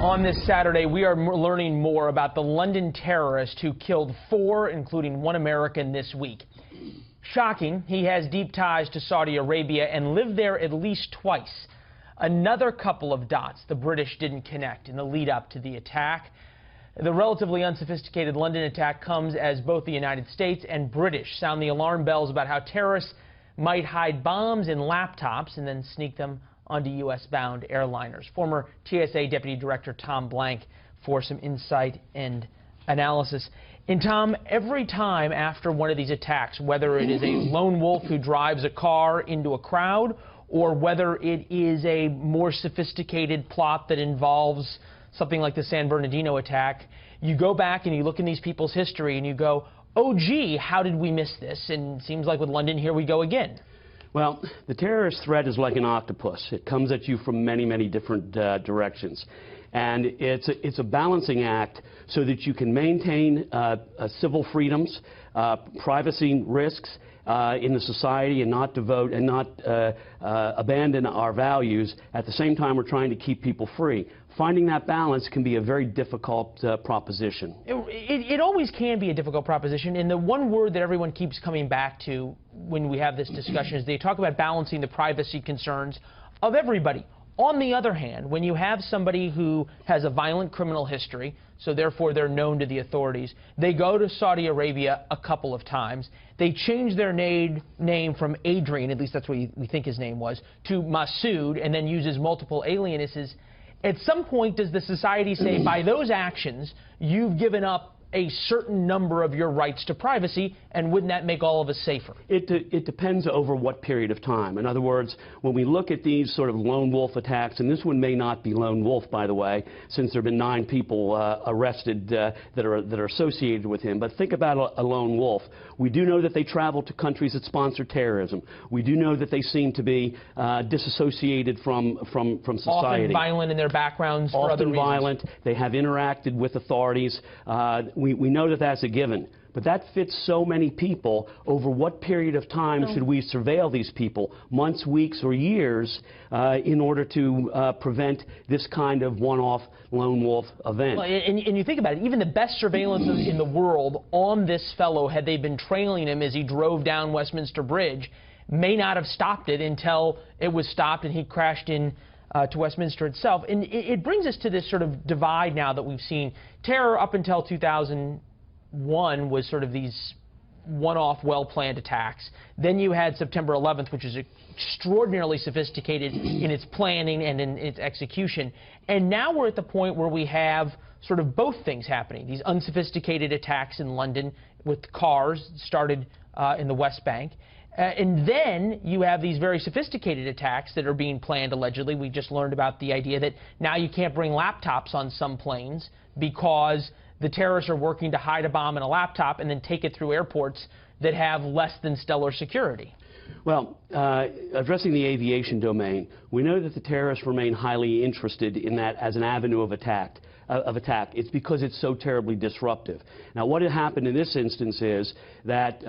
On this Saturday, we are learning more about the London terrorist who killed 4, including 1 American this week. Shocking, he has deep ties to Saudi Arabia and lived there at least twice. Another couple of dots the British didn't connect in the lead up to the attack. The relatively unsophisticated London attack comes as both the United States and British sound the alarm bells about how terrorists might hide bombs in laptops and then sneak them onto U.S.-bound airliners. Former TSA Deputy Director Tom Blank for some insight and analysis. And Tom, every time after one of these attacks, whether it is a lone wolf who drives a car into a crowd or whether it is a more sophisticated plot that involves something like the San Bernardino attack, you go back and you look in these people's history and you go, oh, gee, how did we miss this? And it seems like with London, here we go again. Well, the terrorist threat is like an octopus. It comes at you from many, many different directions. And it's a balancing act so that you can maintain civil freedoms, privacy risks in the society and not devote and not abandon our values. At the same time, we're trying to keep people free. Finding that balance can be a very difficult proposition. It always can be a difficult proposition, and the one word that everyone keeps coming back to when we have this discussion is they talk about balancing the privacy concerns of everybody. On the other hand, when you have somebody who has a violent criminal history, so therefore they're known to the authorities, they go to Saudi Arabia a couple of times, they change their name from Adrian, at least that's what we think his name was, to Masood, and then uses multiple aliases. At some point, does the society say, by those actions, you've given up a certain number of your rights to privacy, and wouldn't that make all of us safer? It depends over what period of time. In other words, when we look at these sort of lone wolf attacks, and this one may not be lone wolf, by the way, since there have been 9 people arrested that are associated with him. But think about a lone wolf. We do know that they travel to countries that sponsor terrorism. We do know that they seem to be disassociated from society. Often violent in their backgrounds for other reasons. Often violent. They have interacted with authorities. We know that that's a given. But that fits so many people. Over what period of time should we surveil these people? Months, weeks, or years in order to prevent this kind of one-off lone wolf event? Well, and you think about it, even the best surveillance in the world on this fellow, had they been trailing him as he drove down Westminster Bridge, may not have stopped it until it was stopped and he crashed in to Westminster itself. And it brings us to this sort of divide now that we've seen. Terror up until 2001 was sort of these one-off, well-planned attacks. Then you had September 11th, which is extraordinarily sophisticated in its planning and in its execution. And now we're at the point where we have sort of both things happening. These unsophisticated attacks in London with cars started in the West Bank. And then you have these very sophisticated attacks that are being planned, allegedly. We just learned about the idea that now you can't bring laptops on some planes because the terrorists are working to hide a bomb in a laptop and then take it through airports that have less than stellar security. Well, addressing the aviation domain, we know that the terrorists remain highly interested in that as an avenue of attack. It's because it's so terribly disruptive. Now, what had happened in this instance is that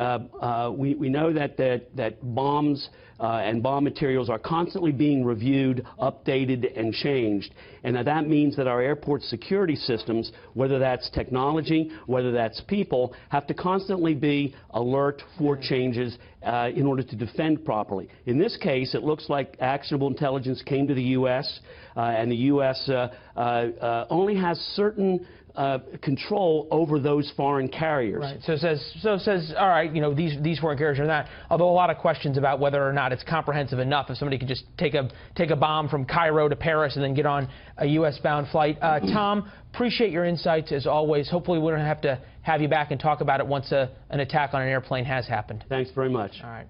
we know that bombs and bomb materials are constantly being reviewed, updated, and changed. And that means that our airport security systems, whether that's technology, whether that's people, have to constantly be alert for changes in order to defend properly. In this case, it looks like actionable intelligence came to the U.S., and the U.S. Only has certain control over those foreign carriers. Right. So it says, all right, you know, these foreign carriers are not. Although a lot of questions about whether or not it's comprehensive enough. If somebody could just take a bomb from Cairo to Paris and then get on a U.S.-bound flight. Tom, appreciate your insights as always. Hopefully we don't have to have you back and talk about it once an attack on an airplane has happened. Thanks very much. All right.